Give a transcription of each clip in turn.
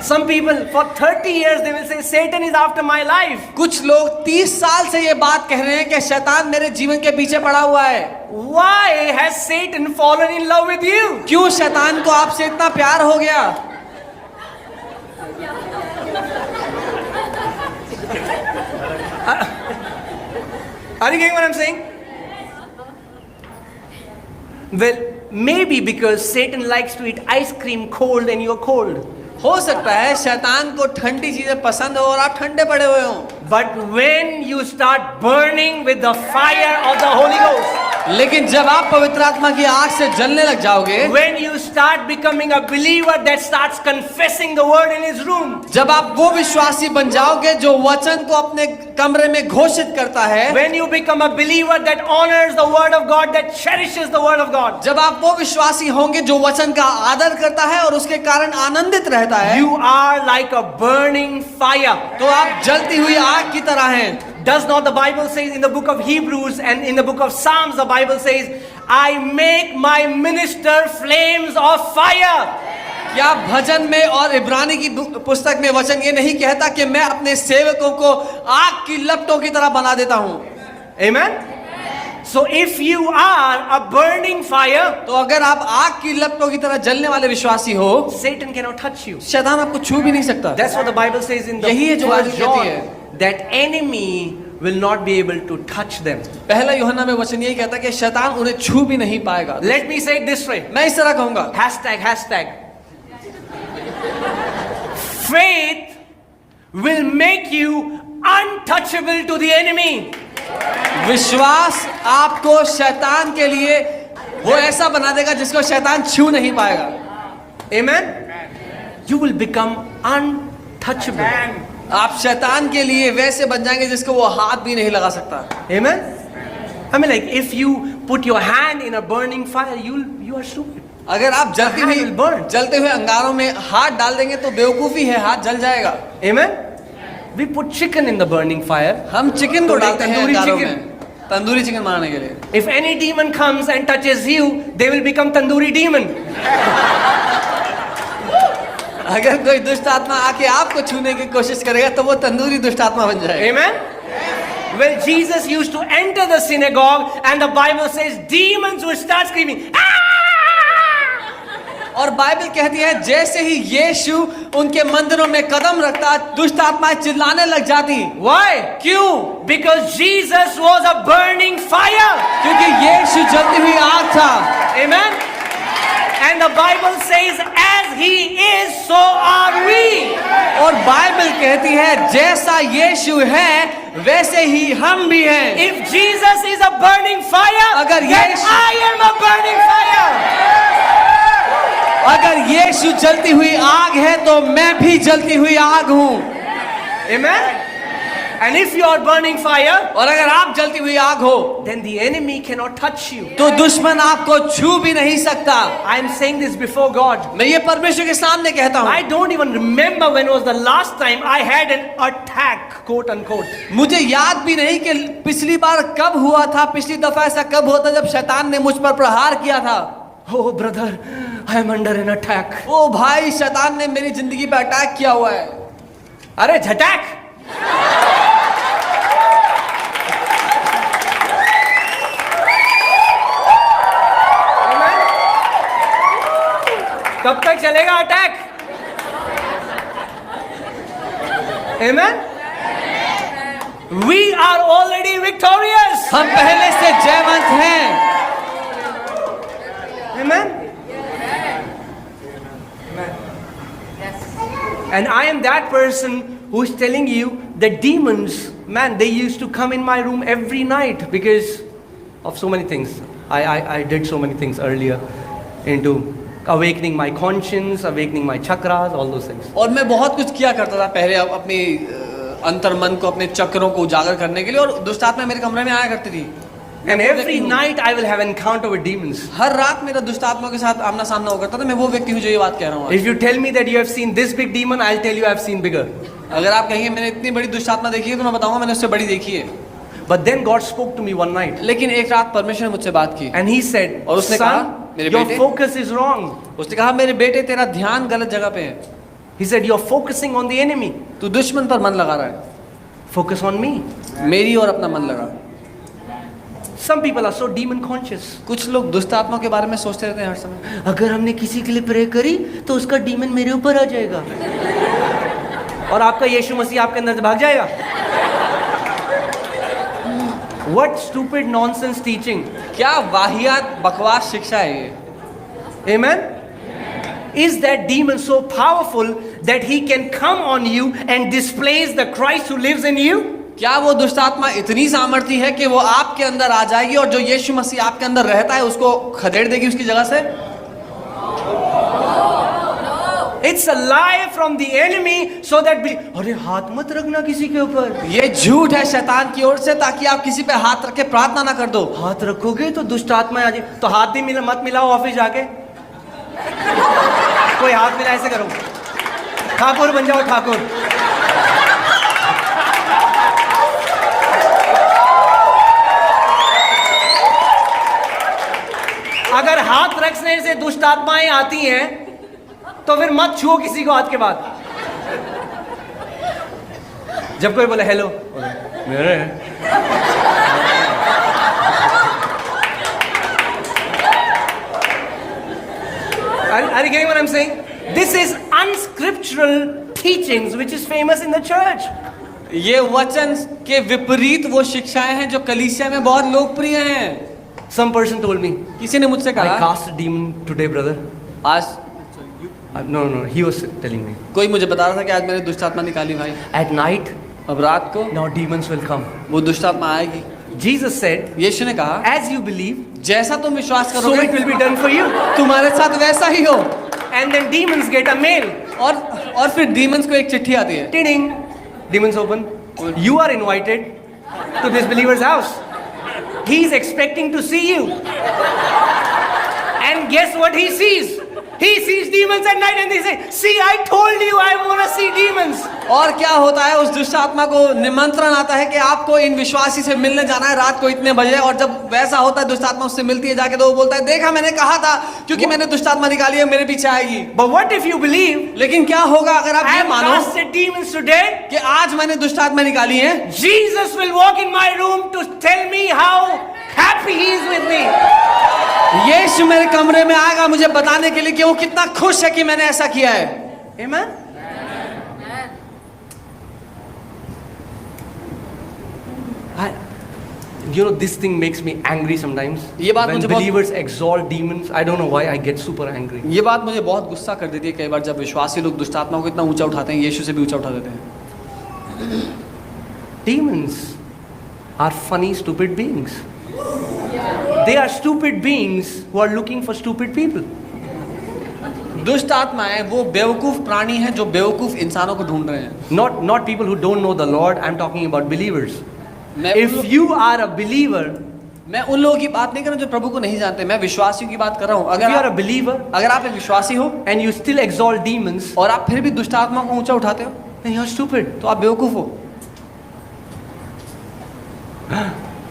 Some people for 30 years they will say Satan is after my life. कुछ लोग 30 साल से ये बात कह रहे हैं कि शैतान मेरे जीवन के पीछे पड़ा हुआ है। Why has Satan fallen in love with you? क्यों शैतान को आपसे इतना प्यार हो गया? Are you getting what I'm saying? Well, maybe because Satan likes to eat ice cream cold and you're cold. हो सकता है शैतान को ठंडी चीजें पसंद हो और आप ठंडे पड़े हुए हो। But when you start burning with the fire of the Holy Ghost, लेकिन जब आप पवित्र आत्मा की आग से जलने लग जाओगे, when you start becoming a believer that starts confessing the word in his room, जब आप वो विश्वासी बन जाओगे जो वचन को अपने कमरे में घोषित करता है, when you become a believer that honors the word of God, that cherishes the word of God, जब आप वो विश्वासी होंगे जो वचन का आदर करता है और उसके कारण आनंदित रहता है, you are like a burning fire. तो आप जलती हुई आग की तरह हैं। Does not the Bible says in the book of Hebrews and in the book of Psalms, the Bible says, I make my minister flames of fire. क्या भजन में और इब्रानी की पुस्तक में वचन ये नहीं कहता कि मैं अपने सेवकों को आग की लपटों की तरह बना देता हूं? Amen? So if you are a burning fire, तो अगर आप आग की लपटों की तरह जलने वाले विश्वासी हो, Satan cannot touch you. शैतान आपको छू भी नहीं सकता। That's what the Bible says in the यही है जो बाइबल first कहती John, है। that enemy will not be able to touch them. पहला यूहन्ना में वचन यही कहता है कि शैतान उन्हें छू भी नहीं पाएगा। Let me say it this way. मैं इस तरह कहूंगा, Hashtag. Faith will make you untouchable to the enemy. विश्वास आपको शैतान के लिए वो ऐसा बना देगा जिसको शैतान छू नहीं पाएगा। Amen? You will become untouchable. आप शैतान के लिए वैसे बन जाएंगे जिसको वो हाथ भी नहीं लगा सकता। Amen? I mean, like if you put your hand in a burning fire, you are stupid. अगर आप जलते Your hand will burn. हुए अंगारों में हाथ डाल देंगे तो बेवकूफी है, हाथ जल जाएगा। Amen? We put chicken in the burning fire. हम चिकन को डालते हैं तंदूरी अंगारों chicken. में, तंदूरी चिकन बनाने के लिए। If any demon comes and touches you, they will become tandoori demon. अगर कोई दुष्ट आत्मा आके आपको छूने की कोशिश करेगा तो वो तंदूरी दुष्ट आत्मा बन जाएगा। Amen? Well, Jesus used to enter the synagogue and the Bible says demons would start screaming. और बाइबल कहती है जैसे ही यीशु उनके मंदिरों में कदम रखता, दुष्ट आत्माएं चिल्लाने लग जाती। Why? क्यों? Because Jesus was a burning fire. क्योंकि यीशु जलती हुई आग था। Amen? And the Bible says, as he is, so are we. और बाइबल कहती है जैसा यीशु है वैसे ही हम भी हैं। If Jesus is a burning fire, अगर then I am a burning fire. अगर यीशु जलती हुई आग है तो मैं भी जलती हुई आग हूँ। Amen? And if you are burning fire, और अगर आप जलती हुई आग हो then the enemy cannot touch you. तो दुश्मन आपको छू भी नहीं सकता। I am saying this before God. मैं ये परमेश्वर के सामने कहता हूँ। I don't even remember when was the last time I had an attack, quote unquote. मुझे याद भी नहीं कि पिछली बार कब हुआ था, पिछली दफा ऐसा कब हुआ था जब शैतान ने मुझ पर प्रहार किया था। Oh brother, I am under an attack. ओ भाई, शैतान ने मेरी जिंदगी पे अटैक किया हुआ है। अरे झटैक। कब तक चलेगा attack? Amen? We are already victorious. हम पहले से जयवंत हैं। Amen? And I am that person who is telling you that demons, man, they used to come in my room every night because of so many things. I did so many things earlier into awakening my conscience, awakening my chakras, all those things. और मैं बहुत कुछ किया करता था पहले अपनी अंतर्मन को, अपने चक्रों को उजागर करने के लिए, और दुष्ट आत्मा मेरे कमरे में आया करती थी। And every night I will have encounter with demons. हर रात मेरा दुष्ट आत्मा के साथ आमना सामना हो करता था। मैं वो व्यक्ति हूँ जो ये बात कह रहा हूँ। If you tell me that you have seen this big demon, I'll tell you I have seen bigger. अगर आप कहेंगे मैंने इतनी बड़ी दुष्ट आत्मा देखी है तो मैं बताऊंगा मैंने उससे बड़ी देखी है। But then God spoke to me one night. लेकिन एक रात परमेश्वर ने मुझसे बात की And he said, और उसने son, कहा, मेरे your बेटे, focus is wrong. उसने कहा मेरे बेटे तेरा ध्यान गलत जगह पे है। He said, you're focusing on the enemy. तू दुश्मन पर मन लगा रहा है, Focus on me. मेरी और अपना मन लगा। Some people are so demon conscious. कुछ लोग दुष्ट आत्माओं के बारे में सोचते रहते हैं हर समय। अगर हमने किसी के लिए प्रे करी तो उसका डीमन मेरे ऊपर आ जाएगा और आपका यीशु मसीह आपके अंदर से भाग जाएगा। What stupid nonsense teaching. क्या वाहियात बकवास शिक्षा है ये। Amen. Is that demon so powerful that he can come on you and displace the Christ who lives in you? क्या वो दुष्ट आत्मा इतनी सामर्थी है कि वो आपके अंदर आ जाएगी और जो यीशु मसीह आपके अंदर रहता है उसको खदेड़ देगी उसकी जगह से? It's a lie from the enemy so that अरे हाथ मत रखना किसी के ऊपर। ये झूठ है शैतान की ओर से ताकि आप किसी पे हाथ रख के प्रार्थना ना कर दो। हाथ रखोगे तो दुष्ट आत्मा आ जाए, तो हाथ भी मत मिलाओ ऑफिस जाके। कोई हाथ मिला ऐसे करो, ठाकुर बन जाओ ठाकुर। अगर हाथ रखने से दुष्ट आत्माएं आती हैं तो फिर मत छुओ किसी को हाथ के बाद। जब कोई बोले हेलो, मेरे are you getting what I'm saying? This is unscriptural teachings which is famous in the church. ये वचन के विपरीत वो शिक्षाएं हैं जो कलीसिया में बहुत लोकप्रिय हैं। Some person told me, किसी ने मुझसे I कहा, cast a demon today, brother. आज No, he was telling me. कोई मुझे बता रहा था कि आज मैंने दुष्ट आत्मा निकाली भाई। At night, अब रात को now demons will come. वो दुष्ट आत्मा आएगी। Jesus said, यीशु ने कहा, as you believe, जैसा तुम विश्वास so करोगे it will be done for you. तुम्हारे साथ वैसा ही हो। And then demons get a mail. और फिर डीमंस को एक चिट्ठी आती है। Ding, demons open. You are invited to this believer's house. He is expecting to see you. And guess what he sees? He sees demons at night and they say, see, I told you I want to see demons. और क्या होता है, उस दुष्ट आत्मा को निमंत्रण आता है कि आपको इन विश्वासी से मिलने जाना है रात को इतने बजे। और जब वैसा होता है दुष्ट आत्मा उससे मिलती है जाके, तो वो बोलता है देखा मैंने कहा था, क्योंकि मैंने दुष्ट आत्मा निकाली है मेरे पीछे आएगी। But what if you believe? लेकिन क्या होगा अगर आप I ये have मानो casted demons today. कि आज मैंने दुष्ट आत्मा निकाली है, Jesus will walk in my room to tell me how happy he is with me. यीशु मेरे कमरे में आएगा मुझे बताने के लिए कि वो कितना खुश है कि मैंने ऐसा किया है। Amen. This thing makes me angry sometimes. ये बात When मुझे बहुत- believers exalt demons, I don't know why I get super angry. ये बात मुझे बहुत गुस्सा कर देती है कई बार जब विश्वासी लोग दुष्ट आत्माओं को इतना ऊंचा उठाते हैं, यीशु से भी ऊंचा उठा देते हैं। Demons are funny, stupid beings. They are stupid beings who are looking for stupid people. दुष्ट आत्माएं वो बेवकूफ प्राणी हैं जो बेवकूफ इंसानों को ढूंढ रहे हैं। Not people who don't know the Lord. I'm talking about believers. मैं If you are a believer, मैं उन लोगों की बात नहीं कर रहा जो प्रभु को नहीं जानते, मैं विश्वासियों की बात कर रहा हूँ। if you are a अगर believer आप एक विश्वासी हो and you still exalt demons, और आप फिर भी दुष्ट आत्मा को ऊंचा उठाते हो then you're stupid. तो आप बेवकूफ हो।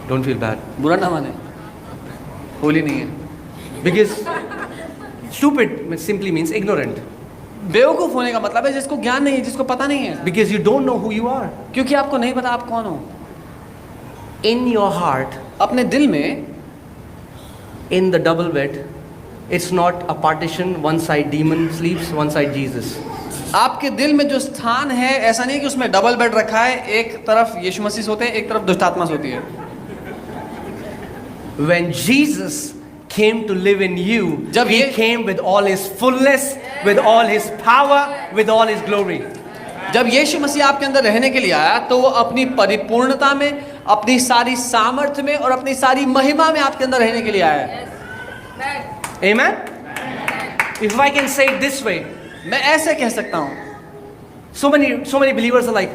Don't feel bad. बुरा ना माने, होली नहीं है। Because stupid simply means ignorant. बेवकूफ होने का मतलब है जिसको ज्ञान नहीं है, जिसको पता नहीं है, Because you don't know who you are. क्योंकि आपको नहीं पता आप कौन हो। In your heart, अपने दिल में in the double bed, it's not a partition, one side demon sleeps, one side Jesus. आपके दिल में जो स्थान है ऐसा नहीं कि उसमें डबल बेड रखा है, एक तरफ यीशु मसीह सोते हैं, एक तरफ दुष्ट आत्मा सोती है। When Jesus came to live in you, जब he ये- came with all his fullness, with all his power, with all his glory. जब यीशु मसीह आपके अंदर रहने के लिए आया तो वो अपनी परिपूर्णता में, अपनी सारी सामर्थ्य में और अपनी सारी महिमा में आपके अंदर रहने के लिए आया है। Amen? If I can say it this way, मैं ऐसे कह सकता हूँ, so many believers are like,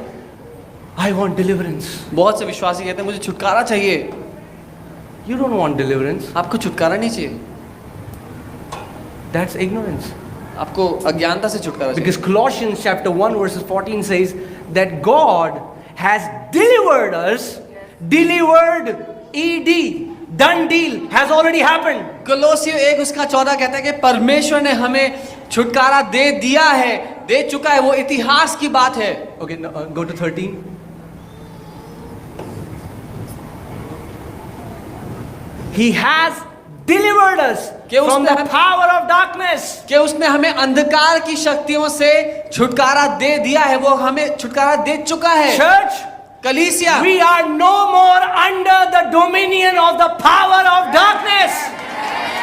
I want deliverance. बहुत से विश्वासी कहते हैं मुझे छुटकारा चाहिए। You don't want deliverance. आपको छुटकारा नहीं चाहिए, That's ignorance. आपको अज्ञानता से छुटकारा चाहिए। Because Colossians chapter 1 verses 14 says that God has delivered us, delivered, ED, done deal, has already happened. कोलोसियों 1 उसका 14 कहता है कि परमेश्वर ने हमें छुटकारा दे दिया है, दे चुका है, वो इतिहास की बात है। Okay, now, go to 13. He has delivered us कि from उसने the हम- power of darkness. कि उसने हमें अंधकार की शक्तियों से छुटकारा दे दिया है, वो हमें छुटकारा दे चुका है। Church, कलीसिया, we are no more under the dominion of the power of darkness.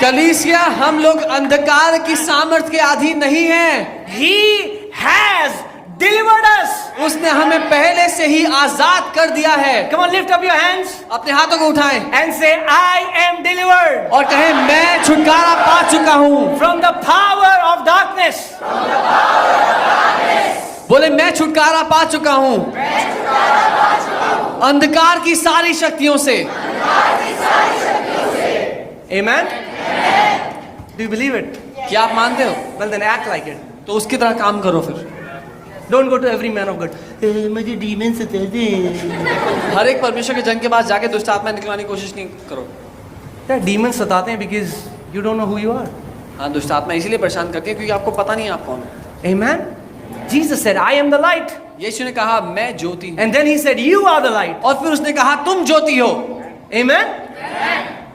कलीसिया, हम लोग अंधकार की सामर्थ्य के अधीन नहीं हैं। He has delivered us. उसने हमें पहले से ही आजाद कर दिया है। Come on, lift up your hands अपने हाथों को उठाएं and say, I am delivered और कहें, मैं छुटकारा पा चुका हूं। from the power of darkness. बोले, मैं छुटकारा पा चुका हूं अंधकार की सारी शक्तियों से। Amen? Do you believe it? क्या आप मानते हो? Well, then act like it. तो उसकी तरह काम करो। फिर Don't go to every man of God. मुझे demons सताते हैं. हर एक परमेश्वर के जन के पास जाके दुष्ट आत्मा निकलवाने की कोशिश नहीं करो। Yeah, demons सताते हैं because you don't know who you are. हाँ, दुष्ट आत्मा इसीलिए परेशान करती है क्योंकि आपको पता नहीं है आप कौन है। Amen? Jesus said, I am the light. यीशु ने कहा, मैं ज्योति हूं। And then he said, you are the light. और फिर उसने कहा, तुम ज्योति हो। Amen?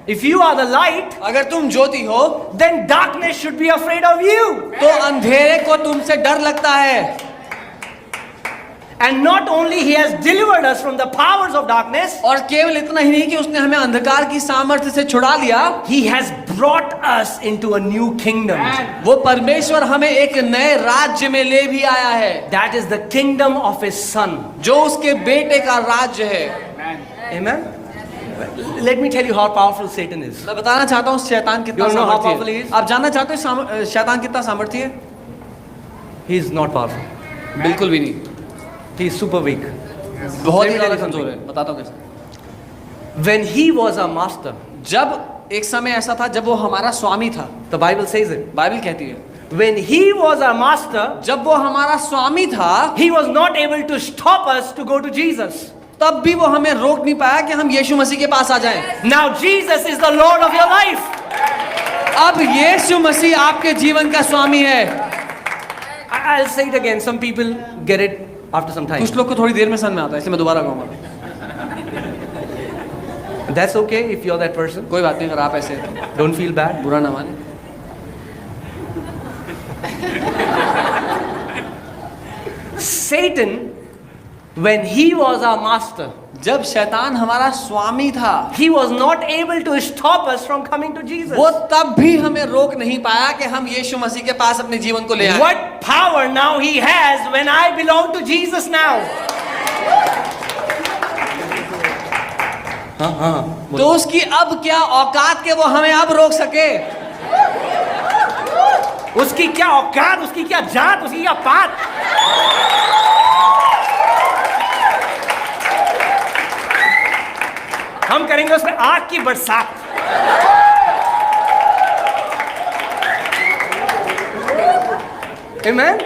If you are the light, अगर तुम ज्योति हो then darkness should be afraid of you. तो अंधेरे को तुमसे डर लगता है। And not only he has delivered us from the powers of darkness, और केवल इतना ही नहीं कि उसने हमें अंधकार की सामर्थ्य से छुड़ा लिया, he has brought us into a new kingdom. वो परमेश्वर हमें एक नए राज्य में ले भी आया है, That is the kingdom of his son. जो उसके बेटे का राज्य है। Amen? Let me tell you how powerful Satan is. मैं बताना चाहता हूँ शैतान कितना You know how powerful सामर्थ्य he है। is? आप जानना चाहते हो शैतान कितना सामर्थ्य है? He is not powerful. बिल्कुल भी नहीं, He is super weak. बहुत ही Let me tell ज्यादा you कमजोर something. है। बताता हूँ कैसे। When he was our master, जब एक समय ऐसा था जब वो हमारा स्वामी था, the Bible says it. Bible कहती है, When he was our master, जब वो हमारा स्वामी था, he was not able to stop us to go to Jesus. तब भी वो हमें रोक नहीं पाया कि हम यीशु मसीह के पास आ जाएं। Now Jesus is the Lord of your life. अब यीशु मसीह आपके जीवन का स्वामी है। I'll say it again. Some people get it after some time. कुछ लोग को थोड़ी देर में समझ में आता है, इसलिए मैं दोबारा कहूंगा। That's okay if you're that person. कोई बात नहीं, अगर आप ऐसे Don't feel bad. बुरा ना माने। Satan, when he was our master, जब शैतान हमारा स्वामी था, he was not able to stop us from coming to Jesus. वो तब भी हमें रोक नहीं पाया कि हम यीशु मसीह के पास अपने जीवन को ले आए। What power now he has when I belong to Jesus now. तो उसकी अब क्या औकात के वो हमें अब रोक सके। उसकी क्या औकात, उसकी क्या जात, उसकी क्या पात। हम करेंगे उसमें आग की बरसात। Amen?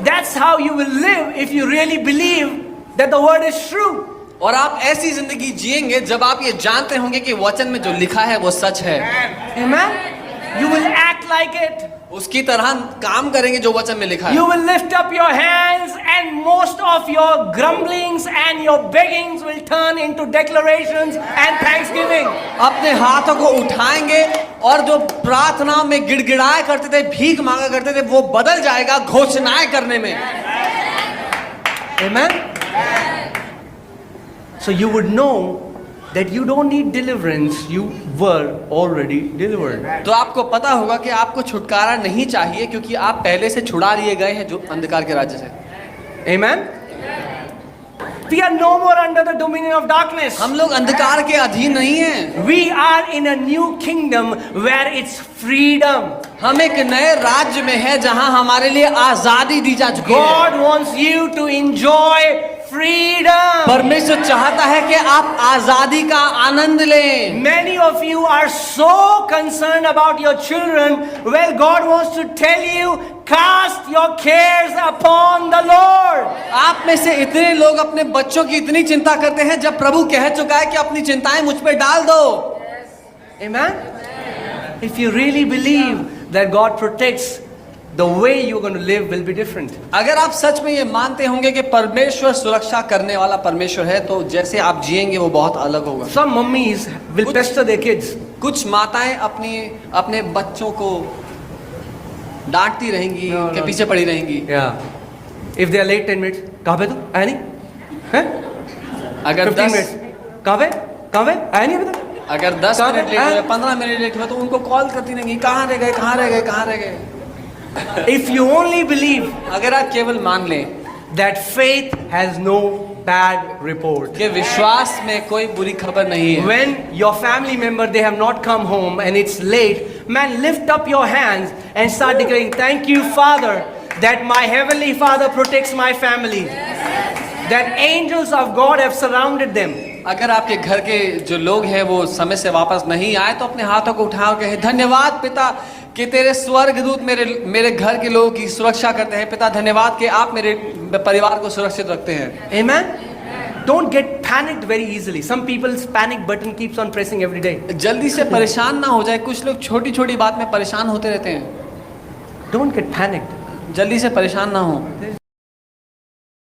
That's how you will live if you really believe that the word is true. और आप ऐसी जिंदगी जिएंगे जब आप ये जानते होंगे कि वचन में जो लिखा है वो सच है। Amen? You will act like it. उसकी तरह काम करेंगे जो वचन में लिखा है। You will lift up your hands and most of your grumblings and your beggings will turn into declarations and thanksgiving. अपने हाथों को उठाएंगे और जो प्रार्थना में गिड़गिड़ाया करते थे, भीख मांगा करते थे, वो बदल जाएगा घोषणाएं करने में। Amen? So you would know that you don't need deliverance, you were already delivered. तो आपको पता होगा कि आपको छुटकारा नहीं चाहिए क्योंकि आप पहले से छुड़ा लिए गए हैं जो अंधकार के राज्य से। Amen? We are no more under the dominion of darkness. हम लोग अंधकार के अधीन नहीं हैं। We are in a new kingdom where it's freedom. हम एक नए राज्य में हैं जहां हमारे लिए आजादी दी जा चुकी है। God wants you to enjoy freedom. परमेश्वर चाहता है कि आप आजादी का आनंद लें। Many of you are so concerned about your children. Well, God wants to tell you, cast your cares upon the Lord. आप में से इतने लोग अपने बच्चों की इतनी चिंता करते हैं जब प्रभु कह चुका है कि अपनी चिंताएं मुझ पे डाल दो। Amen? If you really believe that God protects, the way you're going to live will be different. अगर आप सच में ये मानते होंगे कि परमेश्वर सुरक्षा करने वाला परमेश्वर है, तो जैसे आप जिएंगे वो बहुत अलग होगा। Some mummies will pester their kids. कुछ माताएं अपने बच्चों को डांटती रहेंगी, No, के no. पीछे पड़ी रहेंगी। Yeah. If they are late 10 minutes, कहाँ पे तू? आया नहीं? हैं? अगर 15 10 minutes. कहाँ पे? कहाँ पे? आया नहीं अभी तक? अगर 10 कहाँ मिनट पे? लेट हुए, हाँ? 15 मिनट लेट हुए, तो उनको कॉल करती रहेंगी, कहाँ रह गए, कहाँ रह गए, कहाँ रह गए। If you only believe अगर आप केवल मान लें that faith has no bad report. कि विश्वास में कोई बुरी खबर नहीं है, When your family member, they have not come home and it's late, man, lift up your hands and start declaring, thank you, Father, that my heavenly Father protects my family. That angels of God have surrounded them. अगर आपके घर के जो लोग हैं वो समय से वापस नहीं आए, तो अपने हाथों को उठाओ और कहे, धन्यवाद पिता कि तेरे स्वर्गदूत मेरे घर के लोगों की सुरक्षा करते हैं। पिता धन्यवाद कि आप मेरे परिवार को सुरक्षित रखते हैं। Amen. Don't get panicked very easily. Some people's panic button keeps on pressing every day. जल्दी से परेशान ना हो जाए। कुछ लोग छोटी छोटी बात में परेशान होते रहते हैं। Don't get panicked. जल्दी से परेशान ना हो।